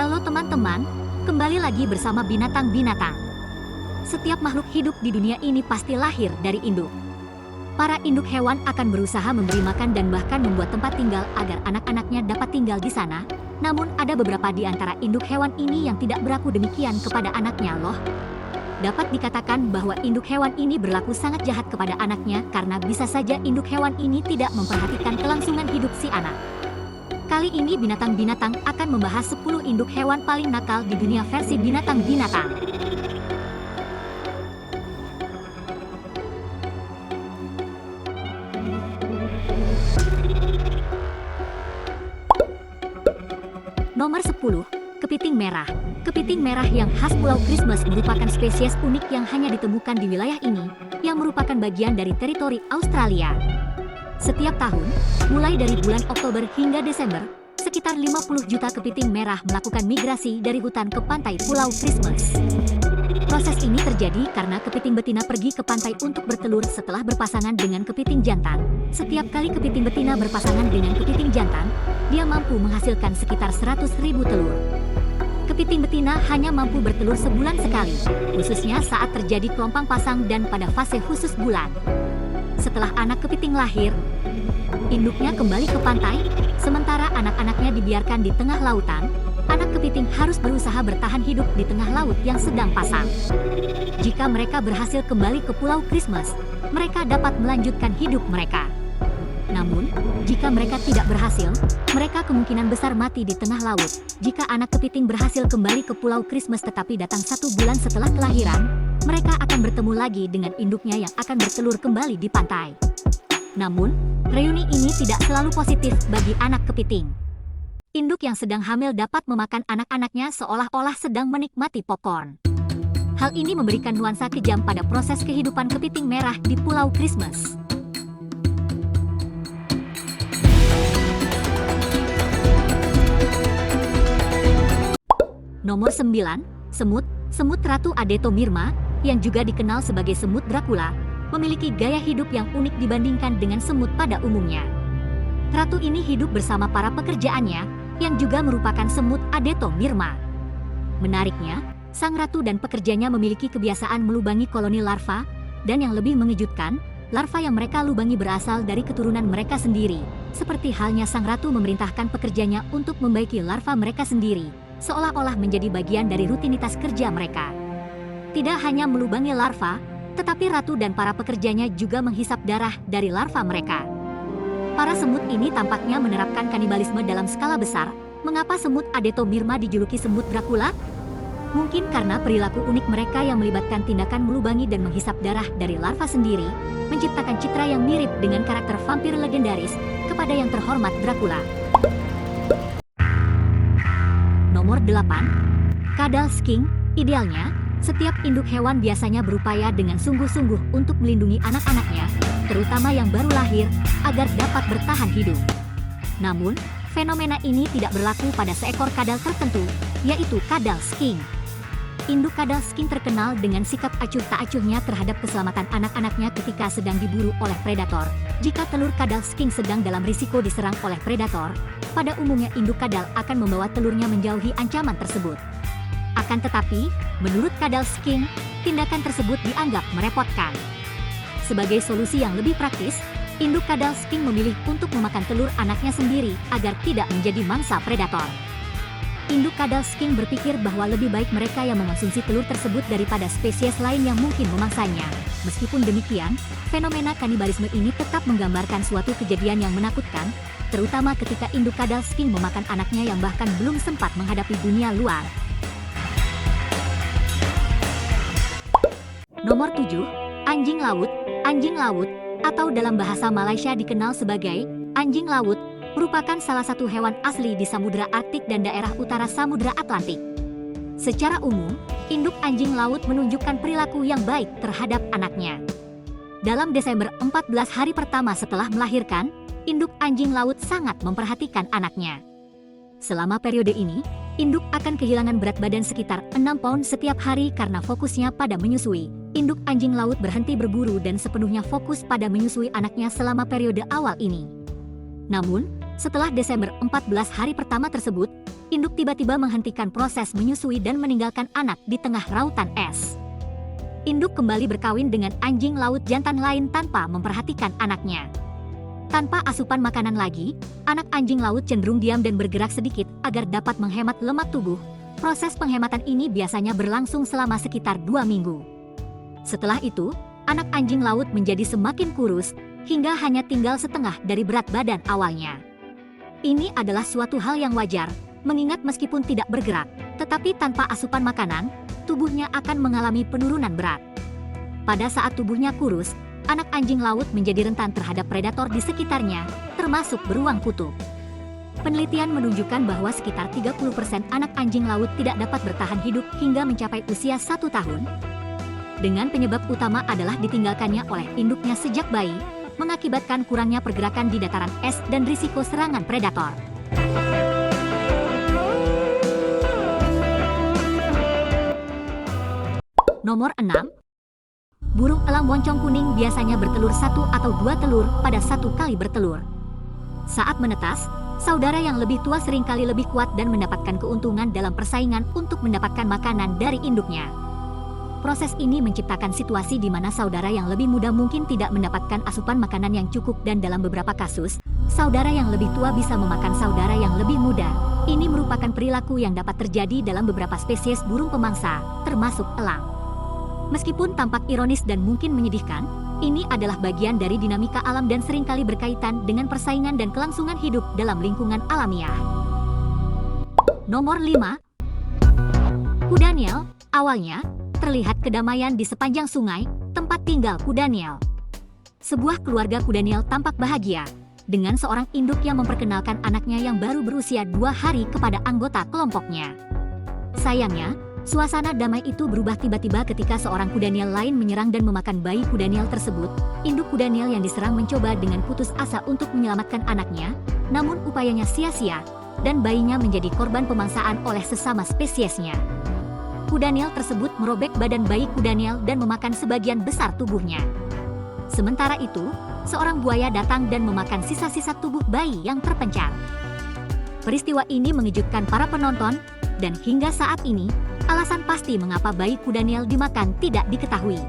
Halo teman-teman, kembali lagi bersama binatang-binatang. Setiap makhluk hidup di dunia ini pasti lahir dari induk. Para induk hewan akan berusaha memberi makan dan bahkan membuat tempat tinggal agar anak-anaknya dapat tinggal di sana. Namun ada beberapa di antara induk hewan ini yang tidak berlaku demikian kepada anaknya loh. Dapat dikatakan bahwa induk hewan ini berlaku sangat jahat kepada anaknya karena bisa saja induk hewan ini tidak memperhatikan kelangsungan hidup si anak. Kali ini binatang-binatang akan membahas 10 induk hewan paling nakal di dunia versi binatang-binatang. Nomor 10, kepiting merah. Kepiting merah yang khas Pulau Christmas merupakan spesies unik yang hanya ditemukan di wilayah ini, yang merupakan bagian dari teritori Australia. Setiap tahun, mulai dari bulan Oktober hingga Desember, sekitar 50 juta kepiting merah melakukan migrasi dari hutan ke pantai Pulau Christmas. Proses ini terjadi karena kepiting betina pergi ke pantai untuk bertelur setelah berpasangan dengan kepiting jantan. Setiap kali kepiting betina berpasangan dengan kepiting jantan, dia mampu menghasilkan sekitar 100.000 telur. Kepiting betina hanya mampu bertelur sebulan sekali, khususnya saat terjadi gelombang pasang dan pada fase khusus bulan. Setelah anak kepiting lahir, induknya kembali ke pantai, sementara anak-anaknya dibiarkan di tengah lautan. Anak kepiting harus berusaha bertahan hidup di tengah laut yang sedang pasang. Jika mereka berhasil kembali ke Pulau Christmas, mereka dapat melanjutkan hidup mereka. Namun, jika mereka tidak berhasil, mereka kemungkinan besar mati di tengah laut. Jika anak kepiting berhasil kembali ke Pulau Christmas tetapi datang 1 bulan setelah kelahiran, mereka akan bertemu lagi dengan induknya yang akan bertelur kembali di pantai. Namun, reuni ini tidak selalu positif bagi anak kepiting. Induk yang sedang hamil dapat memakan anak-anaknya seolah-olah sedang menikmati popcorn. Hal ini memberikan nuansa kejam pada proses kehidupan kepiting merah di Pulau Christmas. Nomor 9, semut. Semut Ratu Adetomyrma, yang juga dikenal sebagai semut Dracula, memiliki gaya hidup yang unik dibandingkan dengan semut pada umumnya. Ratu ini hidup bersama para pekerjaannya, yang juga merupakan semut Adetomyrma. Menariknya, sang ratu dan pekerjanya memiliki kebiasaan melubangi koloni larva, dan yang lebih mengejutkan, larva yang mereka lubangi berasal dari keturunan mereka sendiri. Seperti halnya sang ratu memerintahkan pekerjanya untuk membaiki larva mereka sendiri, seolah-olah menjadi bagian dari rutinitas kerja mereka. Tidak hanya melubangi larva, tetapi ratu dan para pekerjanya juga menghisap darah dari larva mereka. Para semut ini tampaknya menerapkan kanibalisme dalam skala besar. Mengapa semut Adetomyrma dijuluki semut Dracula? Mungkin karena perilaku unik mereka yang melibatkan tindakan melubangi dan menghisap darah dari larva sendiri, menciptakan citra yang mirip dengan karakter vampir legendaris kepada yang terhormat Dracula. Nomor 8, kadal sking. Idealnya, setiap induk hewan biasanya berupaya dengan sungguh-sungguh untuk melindungi anak-anaknya, terutama yang baru lahir, agar dapat bertahan hidup. Namun, fenomena ini tidak berlaku pada seekor kadal tertentu, yaitu kadal sking. Induk kadal sking terkenal dengan sikap acuh tak acuhnya terhadap keselamatan anak-anaknya ketika sedang diburu oleh predator. Jika telur kadal sking sedang dalam risiko diserang oleh predator, pada umumnya induk kadal akan membawa telurnya menjauhi ancaman tersebut. Akan tetapi, menurut kadal sking, tindakan tersebut dianggap merepotkan. Sebagai solusi yang lebih praktis, induk kadal sking memilih untuk memakan telur anaknya sendiri agar tidak menjadi mangsa predator. Induk kadal sking berpikir bahwa lebih baik mereka yang mengonsumsi telur tersebut daripada spesies lain yang mungkin memangsanya. Meskipun demikian, fenomena kanibalisme ini tetap menggambarkan suatu kejadian yang menakutkan, terutama ketika induk kadal sking memakan anaknya yang bahkan belum sempat menghadapi dunia luar. Nomor 7, anjing laut. Anjing laut, atau dalam bahasa Malaysia dikenal sebagai anjing laut, merupakan salah satu hewan asli di Samudra Arktik dan daerah utara Samudra Atlantik. Secara umum, induk anjing laut menunjukkan perilaku yang baik terhadap anaknya. Dalam Desember 14 hari pertama setelah melahirkan, induk anjing laut sangat memperhatikan anaknya. Selama periode ini, induk akan kehilangan berat badan sekitar 6 pound setiap hari karena fokusnya pada menyusui. Induk anjing laut berhenti berburu dan sepenuhnya fokus pada menyusui anaknya selama periode awal ini. Namun, setelah Desember 14 hari pertama tersebut, induk tiba-tiba menghentikan proses menyusui dan meninggalkan anak di tengah rautan es. Induk kembali berkawin dengan anjing laut jantan lain tanpa memperhatikan anaknya. Tanpa asupan makanan lagi, anak anjing laut cenderung diam dan bergerak sedikit agar dapat menghemat lemak tubuh. Proses penghematan ini biasanya berlangsung selama sekitar 2 minggu. Setelah itu, anak anjing laut menjadi semakin kurus, hingga hanya tinggal setengah dari berat badan awalnya. Ini adalah suatu hal yang wajar, mengingat meskipun tidak bergerak, tetapi tanpa asupan makanan, tubuhnya akan mengalami penurunan berat. Pada saat tubuhnya kurus, anak anjing laut menjadi rentan terhadap predator di sekitarnya, termasuk beruang kutub. Penelitian menunjukkan bahwa sekitar 30% anak anjing laut tidak dapat bertahan hidup hingga mencapai usia 1 tahun. Dengan penyebab utama adalah ditinggalkannya oleh induknya sejak bayi, mengakibatkan kurangnya pergerakan di dataran es dan risiko serangan predator. Nomor 6. Burung elang moncong kuning biasanya bertelur 1 atau 2 telur pada 1 kali bertelur. Saat menetas, saudara yang lebih tua seringkali lebih kuat dan mendapatkan keuntungan dalam persaingan untuk mendapatkan makanan dari induknya. Proses ini menciptakan situasi di mana saudara yang lebih muda mungkin tidak mendapatkan asupan makanan yang cukup dan dalam beberapa kasus, saudara yang lebih tua bisa memakan saudara yang lebih muda. Ini merupakan perilaku yang dapat terjadi dalam beberapa spesies burung pemangsa, termasuk elang. Meskipun tampak ironis dan mungkin menyedihkan, ini adalah bagian dari dinamika alam dan seringkali berkaitan dengan persaingan dan kelangsungan hidup dalam lingkungan alamiah. Nomor 5. Kudaniel, awalnya, terlihat kedamaian di sepanjang sungai, tempat tinggal Kudaniel. Sebuah keluarga Kudaniel tampak bahagia, dengan seorang induk yang memperkenalkan anaknya yang baru berusia 2 hari kepada anggota kelompoknya. Sayangnya, suasana damai itu berubah tiba-tiba ketika seorang Kudaniel lain menyerang dan memakan bayi Kudaniel tersebut. Induk Kudaniel yang diserang mencoba dengan putus asa untuk menyelamatkan anaknya, namun upayanya sia-sia, dan bayinya menjadi korban pemangsaan oleh sesama spesiesnya. Kudaniel tersebut merobek badan bayi Kudaniel dan memakan sebagian besar tubuhnya. Sementara itu, seorang buaya datang dan memakan sisa-sisa tubuh bayi yang terpencar. Peristiwa ini mengejutkan para penonton, dan hingga saat ini, alasan pasti mengapa bayi Kudaniel dimakan tidak diketahui.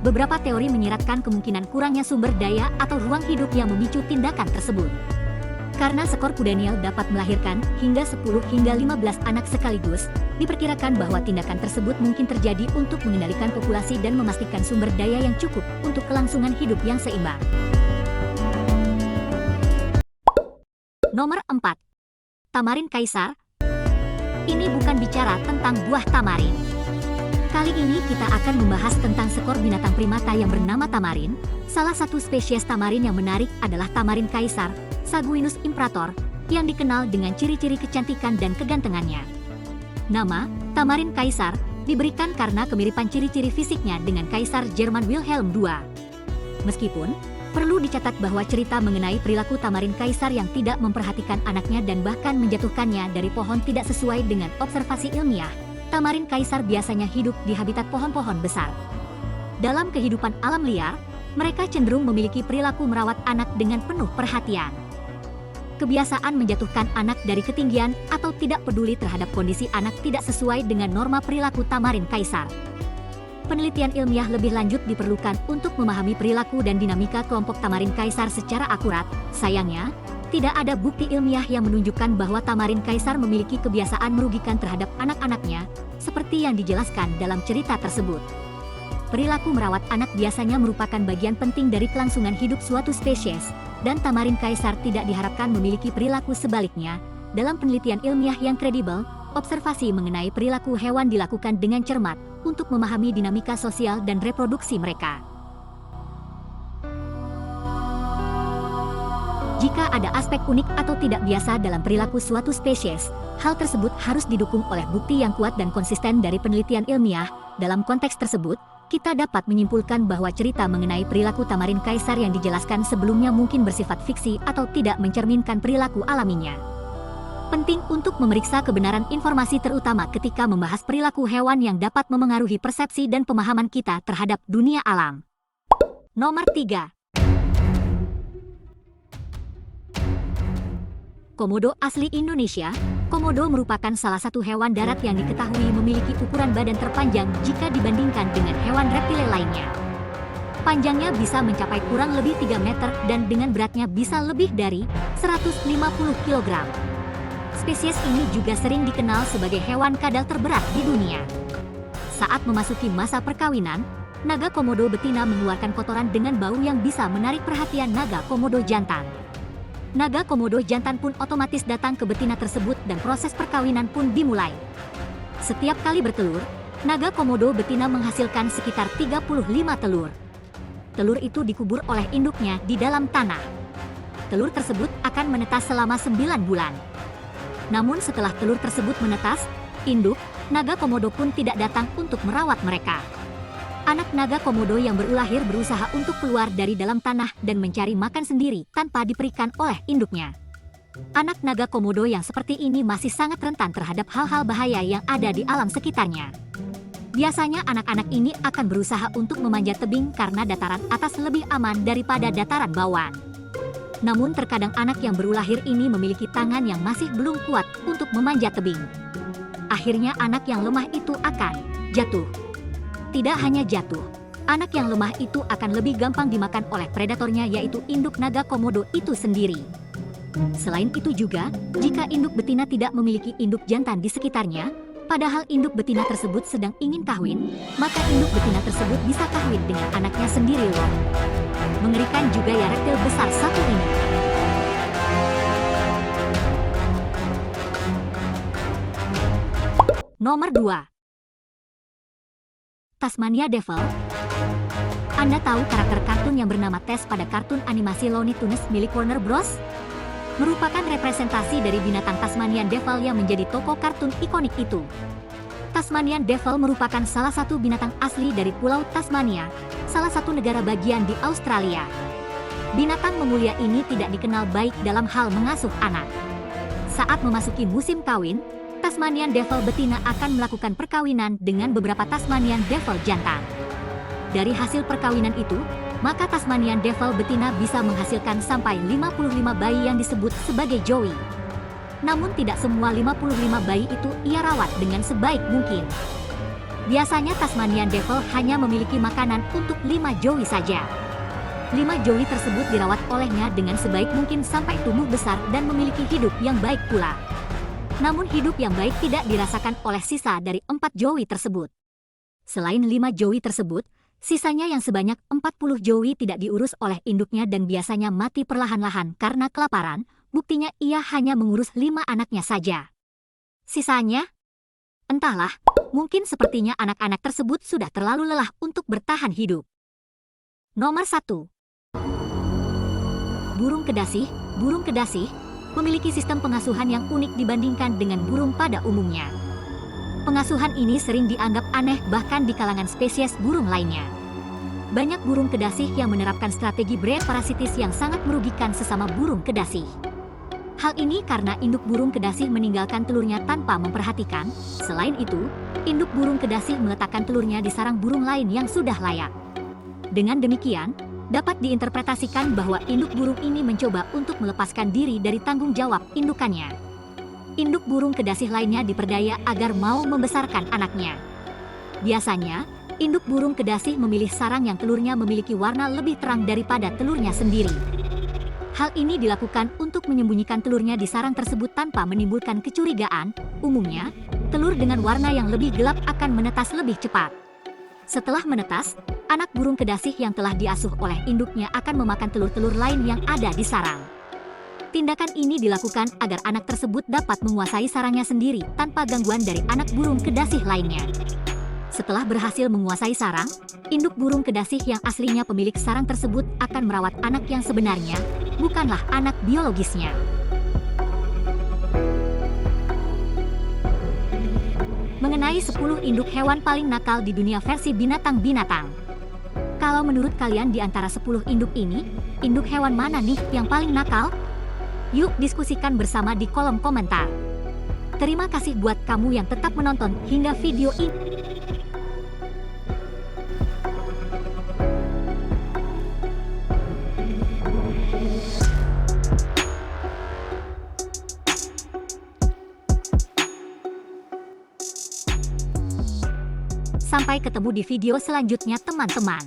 Beberapa teori menyiratkan kemungkinan kurangnya sumber daya atau ruang hidup yang memicu tindakan tersebut. Karena seekor Kudaniel dapat melahirkan hingga 10 hingga 15 anak sekaligus, diperkirakan bahwa tindakan tersebut mungkin terjadi untuk mengendalikan populasi dan memastikan sumber daya yang cukup untuk kelangsungan hidup yang seimbang. Nomor 4. Tamarin Kaisar. Ini bukan bicara tentang buah tamarin. Kali ini kita akan membahas tentang seekor binatang primata yang bernama tamarin. Salah satu spesies tamarin yang menarik adalah tamarin kaisar, Saguinus imperator, yang dikenal dengan ciri-ciri kecantikan dan kegantengannya. Nama, tamarin kaisar, diberikan karena kemiripan ciri-ciri fisiknya dengan Kaisar Jerman Wilhelm II. Meskipun, perlu dicatat bahwa cerita mengenai perilaku tamarin kaisar yang tidak memperhatikan anaknya dan bahkan menjatuhkannya dari pohon tidak sesuai dengan observasi ilmiah. Tamarin kaisar biasanya hidup di habitat pohon-pohon besar. Dalam kehidupan alam liar, mereka cenderung memiliki perilaku merawat anak dengan penuh perhatian. Kebiasaan menjatuhkan anak dari ketinggian atau tidak peduli terhadap kondisi anak tidak sesuai dengan norma perilaku tamarin kaisar. Penelitian ilmiah lebih lanjut diperlukan untuk memahami perilaku dan dinamika kelompok tamarin kaisar secara akurat. Sayangnya, tidak ada bukti ilmiah yang menunjukkan bahwa tamarin kaisar memiliki kebiasaan merugikan terhadap anak-anaknya, seperti yang dijelaskan dalam cerita tersebut. Perilaku merawat anak biasanya merupakan bagian penting dari kelangsungan hidup suatu spesies, dan tamarin kaisar tidak diharapkan memiliki perilaku sebaliknya. Dalam penelitian ilmiah yang kredibel, observasi mengenai perilaku hewan dilakukan dengan cermat untuk memahami dinamika sosial dan reproduksi mereka. Jika ada aspek unik atau tidak biasa dalam perilaku suatu spesies, hal tersebut harus didukung oleh bukti yang kuat dan konsisten dari penelitian ilmiah. Dalam konteks tersebut, kita dapat menyimpulkan bahwa cerita mengenai perilaku tamarin kaisar yang dijelaskan sebelumnya mungkin bersifat fiksi atau tidak mencerminkan perilaku alaminya. Penting untuk memeriksa kebenaran informasi terutama ketika membahas perilaku hewan yang dapat memengaruhi persepsi dan pemahaman kita terhadap dunia alam. Nomor 3. Komodo asli Indonesia. Komodo merupakan salah satu hewan darat yang diketahui memiliki ukuran badan terpanjang jika dibandingkan dengan hewan reptile lainnya. Panjangnya bisa mencapai kurang lebih 3 meter dan dengan beratnya bisa lebih dari 150 kg. Spesies ini juga sering dikenal sebagai hewan kadal terberat di dunia. Saat memasuki masa perkawinan, naga komodo betina mengeluarkan kotoran dengan bau yang bisa menarik perhatian naga komodo jantan. Naga komodo jantan pun otomatis datang ke betina tersebut dan proses perkawinan pun dimulai. Setiap kali bertelur, naga komodo betina menghasilkan sekitar 35 telur. Telur itu dikubur oleh induknya di dalam tanah. Telur tersebut akan menetas selama 9 bulan. Namun setelah telur tersebut menetas, induk naga komodo pun tidak datang untuk merawat mereka. Anak naga komodo yang baru lahir berusaha untuk keluar dari dalam tanah dan mencari makan sendiri tanpa diberikan oleh induknya. Anak naga komodo yang seperti ini masih sangat rentan terhadap hal-hal bahaya yang ada di alam sekitarnya. Biasanya anak-anak ini akan berusaha untuk memanjat tebing karena dataran atas lebih aman daripada dataran bawah. Namun terkadang anak yang baru lahir ini memiliki tangan yang masih belum kuat untuk memanjat tebing. Akhirnya anak yang lemah itu akan jatuh. Tidak hanya jatuh, anak yang lemah itu akan lebih gampang dimakan oleh predatornya yaitu induk naga komodo itu sendiri. Selain itu juga, jika induk betina tidak memiliki induk jantan di sekitarnya, padahal induk betina tersebut sedang ingin kawin, maka induk betina tersebut bisa kawin dengan anaknya sendiri loh. Mengerikan juga ya reptil besar satu ini. Nomor 2. Tasmania Devil. Anda tahu karakter kartun yang bernama Tess pada kartun animasi Looney Tunes milik Warner Bros? Merupakan representasi dari binatang Tasmanian Devil yang menjadi tokoh kartun ikonik itu. Tasmanian Devil merupakan salah satu binatang asli dari Pulau Tasmania, salah satu negara bagian di Australia. Binatang memulia ini tidak dikenal baik dalam hal mengasuh anak. Saat memasuki musim kawin, Tasmanian Devil betina akan melakukan perkawinan dengan beberapa Tasmanian Devil jantan. Dari hasil perkawinan itu, maka Tasmanian Devil betina bisa menghasilkan sampai 55 bayi yang disebut sebagai joey. Namun tidak semua 55 bayi itu ia rawat dengan sebaik mungkin. Biasanya Tasmanian Devil hanya memiliki makanan untuk 5 joey saja. 5 joey tersebut dirawat olehnya dengan sebaik mungkin sampai tumbuh besar dan memiliki hidup yang baik pula. Namun hidup yang baik tidak dirasakan oleh sisa dari 4 joey tersebut. Selain 5 joey tersebut, sisanya yang sebanyak 40 joey tidak diurus oleh induknya dan biasanya mati perlahan-lahan karena kelaparan. Buktinya ia hanya mengurus 5 anaknya saja. Sisanya? Entahlah, mungkin sepertinya anak-anak tersebut sudah terlalu lelah untuk bertahan hidup. Nomor 1. Burung kedasih. Burung kedasih memiliki sistem pengasuhan yang unik dibandingkan dengan burung pada umumnya. Pengasuhan ini sering dianggap aneh bahkan di kalangan spesies burung lainnya. Banyak burung kedasih yang menerapkan strategi breed parasitis yang sangat merugikan sesama burung kedasih. Hal ini karena induk burung kedasih meninggalkan telurnya tanpa memperhatikan. Selain itu, induk burung kedasih meletakkan telurnya di sarang burung lain yang sudah layak. Dengan demikian, dapat diinterpretasikan bahwa induk burung ini mencoba untuk melepaskan diri dari tanggung jawab indukannya. Induk burung kedasih lainnya diperdaya agar mau membesarkan anaknya. Biasanya, induk burung kedasih memilih sarang yang telurnya memiliki warna lebih terang daripada telurnya sendiri. Hal ini dilakukan untuk menyembunyikan telurnya di sarang tersebut tanpa menimbulkan kecurigaan. Umumnya, telur dengan warna yang lebih gelap akan menetas lebih cepat. Setelah menetas, anak burung kedasih yang telah diasuh oleh induknya akan memakan telur-telur lain yang ada di sarang. Tindakan ini dilakukan agar anak tersebut dapat menguasai sarangnya sendiri tanpa gangguan dari anak burung kedasih lainnya. Setelah berhasil menguasai sarang, induk burung kedasih yang aslinya pemilik sarang tersebut akan merawat anak yang sebenarnya, bukanlah anak biologisnya. Mengenai 10 induk hewan paling nakal di dunia versi binatang-binatang. Kalau menurut kalian di antara 10 induk ini, induk hewan mana nih yang paling nakal? Yuk diskusikan bersama di kolom komentar. Terima kasih buat kamu yang tetap menonton hingga video ini. Sampai ketemu di video selanjutnya teman-teman.